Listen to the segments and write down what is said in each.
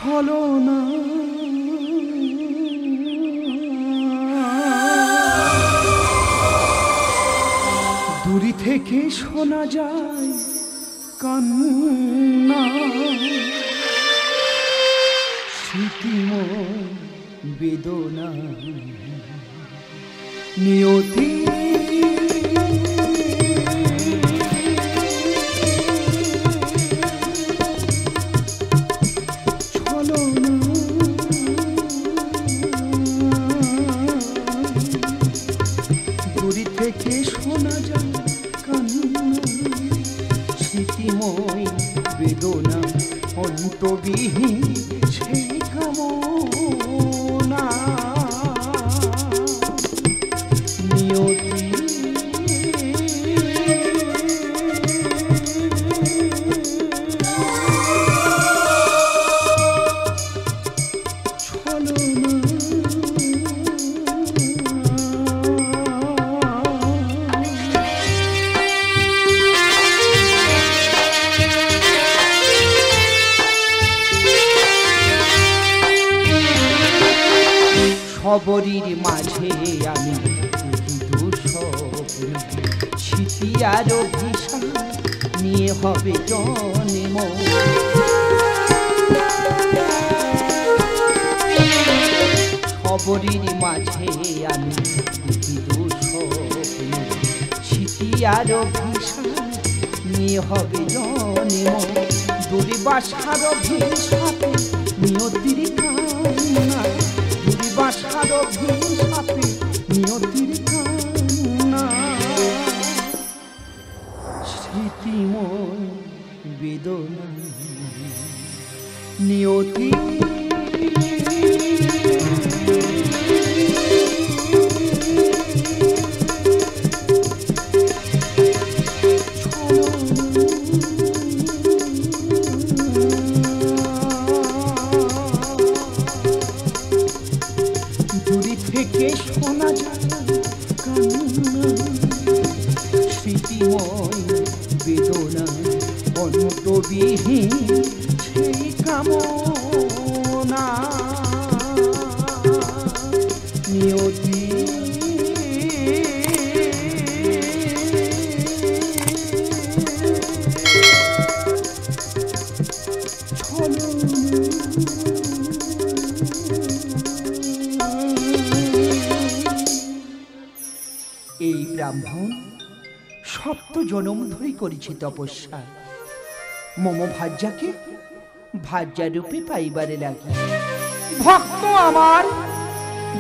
ছলনা দূরে থেকে শোনা যায় কান্না স্মৃতিময় বেদনা নিয়তি থেকে শোনা যায় কান্না স্মৃতিময় বেদনা অন্তবিহীন সেই কামনা নিয়তি খবরের মাঝে আমি স্মৃতি আর অভিশাপ নিয়ে হবে জন্ম খবরের মাঝে আমি স্মৃতি আর অভিশাপ নিয়ে হবে জন্ম দূরে বাসার অভিশাপে নিয়তির কান্না বাসার অভিশাপে নিয়তির কান্না স্মৃতিময় বেদনা নিয়তি থেকে শোনা যায় কান্না স্মৃতিময় বেদনা অন্তবিহীন সেই কামনা নিয়তি এই ব্রাহ্মণ সপ্ত জনম ধরে করেছে তপস্যা মম ভাজ্যাকে ভাজ্যা রূপে পাইবারে লাগে ভক্ত আমার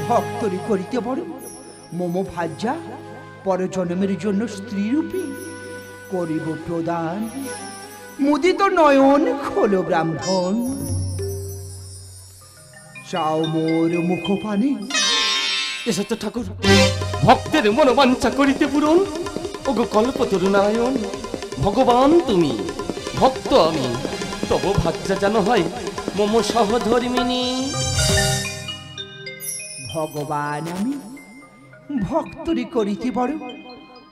ভক্তরি করিতে বড় মম ভাজ্যা পরজন্মের জন্য স্ত্রী রূপে করিব প্রদান মুদিত নয়ন খোলো ব্রাহ্মণ চাও মোর মুখপানে এসেছে ঠাকুর ভক্তের মনোবাঞ্ছা করিতে পূরণ ওগো কল্পতরু নারায়ণ ভগবান তুমি ভক্ত আমি তব ভাজ্যা যেন হয় মম সহধর্মিনী ভগবান আমি ভক্তরি করিতে বড়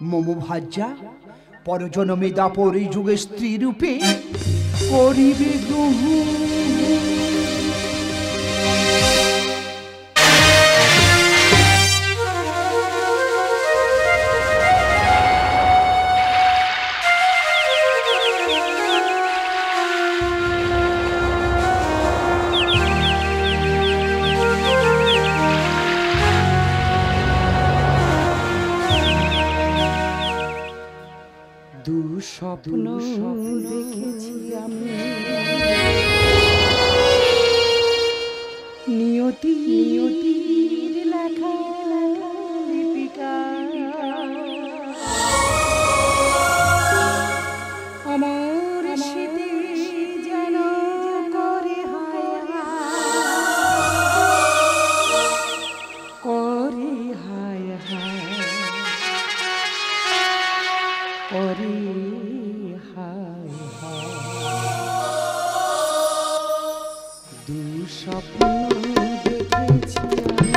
মম ভাজ্যা পরজন্মে দাপর যুগে স্ত্রী রূপে করিবে গ্রহণ স্বপ্ন দেখেছি আমি নিয়তির লেখা লিপিকা আমার স্মৃতি যেন করে করে হায় হায় করে হায় হায় দুঃস্বপ্ন দেখেছি আমি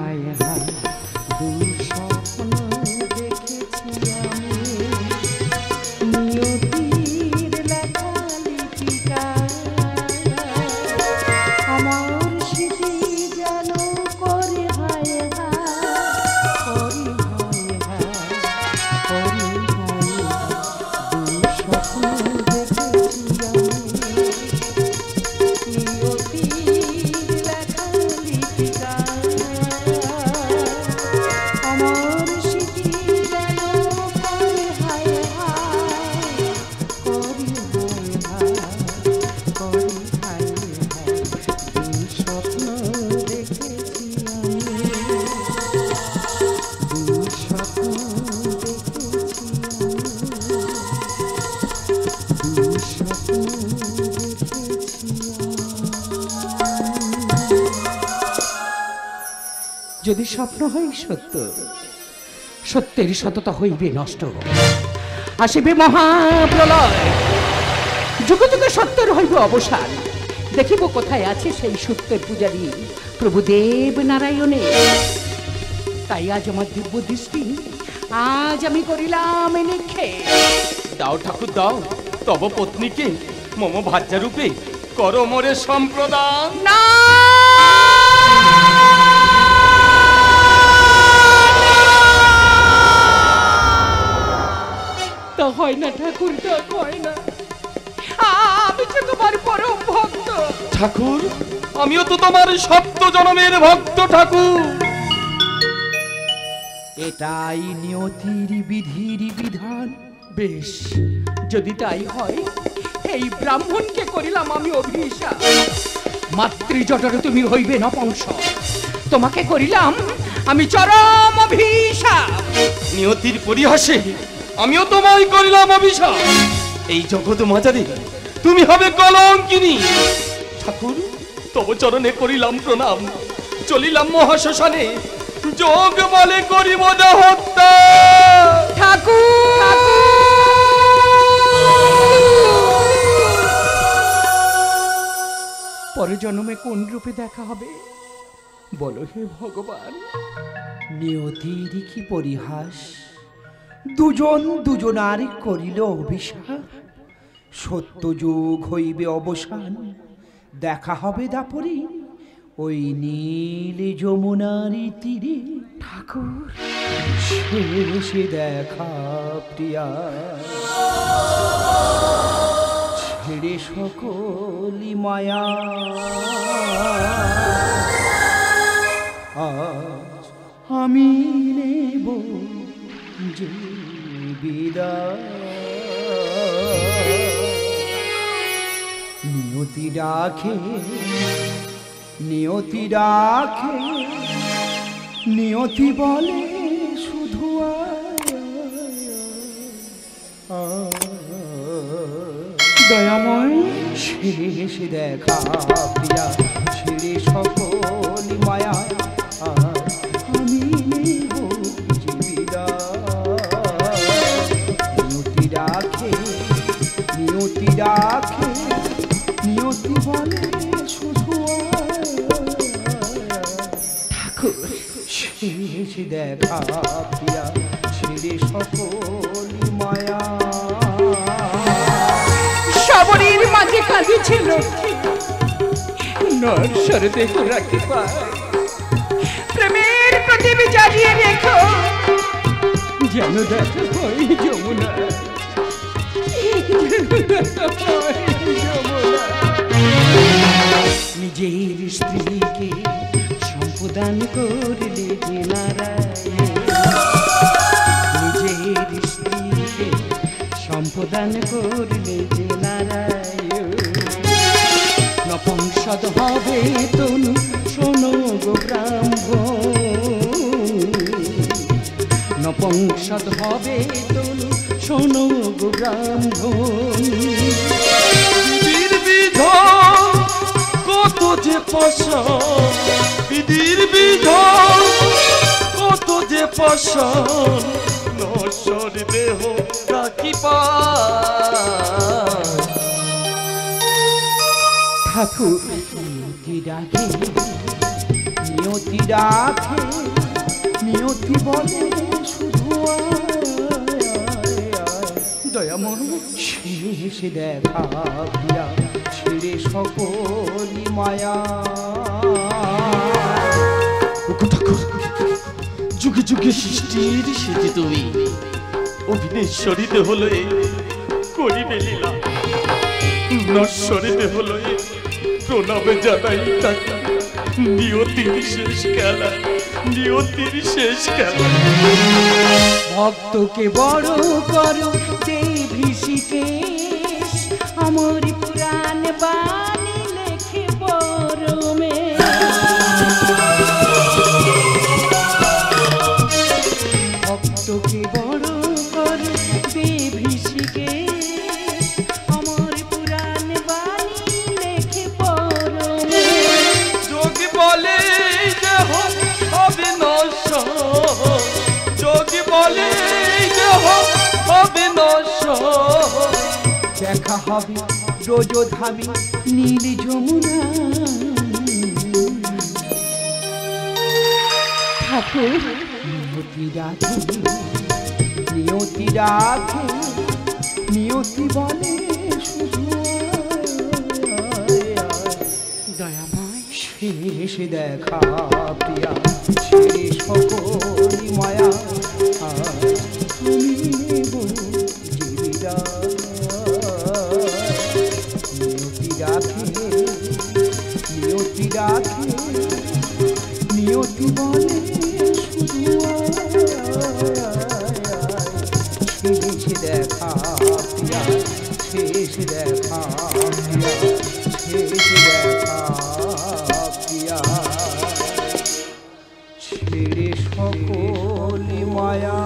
হায় হায় দুঃস্বপ্ন দেখেছি আমি নিয়তির লেখা লিপিকা আমার স্মৃতি যেন করে হায় হায় করে হায় হায় করে হায় হায় দুঃস্বপ্ন দেখেছি আমি নিয়তির লেখা লিপিকা আমার স্মৃতি যেন করে হায় হায় করে হায় হায় করে হায় হায় দুঃস্বপ্ন দেখেছি আমি দুঃস্বপ্ন দেখেছি আমি দুঃস্বপ্ন যদি স্বপ্ন হয় সত্য সত্যের সততা হইবে নষ্ট আসিবে মহাপ্রলয় যুগে যুগে সত্যের হইবে অবসান দেখিব কোথায় আছে সেই সত্যের পূজারী প্রভু দেব নারায়ণে তাই আজ আমার দিব্য দৃষ্টি আজ আমি করিলাম নিক্ষেপ দাও ঠাকুর দাও তব পত্নীকে মম ভাজ্যা রূপে কর মোরে সম্প্রদান। না তা হয় না ঠাকুর তা হয় না আমি তো তোমার পরম ভক্ত ঠাকুর আমিও তো তোমার সপ্ত জনমের ভক্ত ঠাকুর। এটাই নিয়তির বিধির বিধান বেশ যদি তাই হয় এই ব্রাহ্মণকে করিলাম আমি অভিশাপ মাতৃজঠরে তুমি হইবে নপুংস তোমাকে করিলাম আমি চরম অভিশাপ নিয়তির পরিহাসে আমিও তোমায় করিলাম অভিশাপ এই জগৎ মাঝারে তুমি হবে কলঙ্কিনী। ঠাকুর তব চরণে করিলাম প্রণাম চলিলাম মহাশ্মশানে যোগ বলে করিব হত্যা। ঠাকুর পরে জন্মে কোন রূপে দেখা হবে বলো হে ভগবান নিয়তির কি পরিহাস দুজন দুজনার করিল অভিশাপ সত্য যুগ হইবে অবসান দেখা হবে দাপরি ওই নীল যমুনার তীরে ঠাকুর শেষে দেখা প্রিয়া ছেড়ে সকলি মায়া আজ আমি নেব যে বিদায় নিয়তি রাখে নিয়তি রাখে নিয়তি বলে শুধু দয়াময় শেষ দেখা প্রিয়া ছেড়ে সকল মায়া আমি নেব জীবিদা নিয়তি রাখে নিয়তি রাখে নিয়তি বলে শুধু ঠাকুর শেষ দেখা প্রিয়া ছেড়ে সকল মায়া সবরীর মাঝে কাঁদিছে লক্ষ্মী নরসর দেখো রাখতে পায় প্রেমের প্রদীপ জ্বালিয়ে রেখো যেন দেখা হয় যমুনা নিজের স্ত্রীকে সম্পদান করলে যে নারায়ণ নিজের স্ত্রীকে সম্পদান করলে যে নারায়ণ নপুংসক হবে তনু শোনো গো ব্রাহ্মণ নপুংসক হবে তনু শোনো গো ব্রাহ্মণ বিধির বিধান কত যে পাষাণ বিধির বিধান কত যে পাষাণ নশ্বর দেহ রাখি পায়। ঠাকুর নিয়তি ডাকে নিয়তি রাখে নিয়তি বলে শুধু দয়াময় শেষ দেখা প্রিয়া ছেড়ে সকলি মায়া। যুগে যুগে সৃষ্টির সেটি তুমি অভিনেশ্বরীতে হলো করিবে লীলা, নশ্বরীতে হলো প্রণামে জানাই টাকা। নিয়তির শেষ খেলা, নিয়তির শেষ খেলা। ভক্তকে বড় করো দেবী শিকেশ, আমার পুরাণ বাণী লেখে বরমে। ভক্তকে বড় করো দেবী শিকেশ, আমার পুরাণ বাণী লেখে বরমে। যোগী বলে যে হবে নশ্বর, যোগী বলে যে হবে নশ্বর। দেখা হবে রজধামী নীল যমুনা। ঠাকুর নিয়তি রাখে নিয়তি রাখে নিয়তি বলে শুধু দয়াময় শেষ দেখা প্রিয়া ছেড়ে সকলি মায়া। তুমি নেব জীবিকা নিয়তি রাখে নিয়তি রাখে নিয়তি বলে শুধু শেষ দেখা প্রিয়া শেষ দেখা প্রিয়া শেষ দেখা প্রিয়া ছেড়ে সকলি মায়া।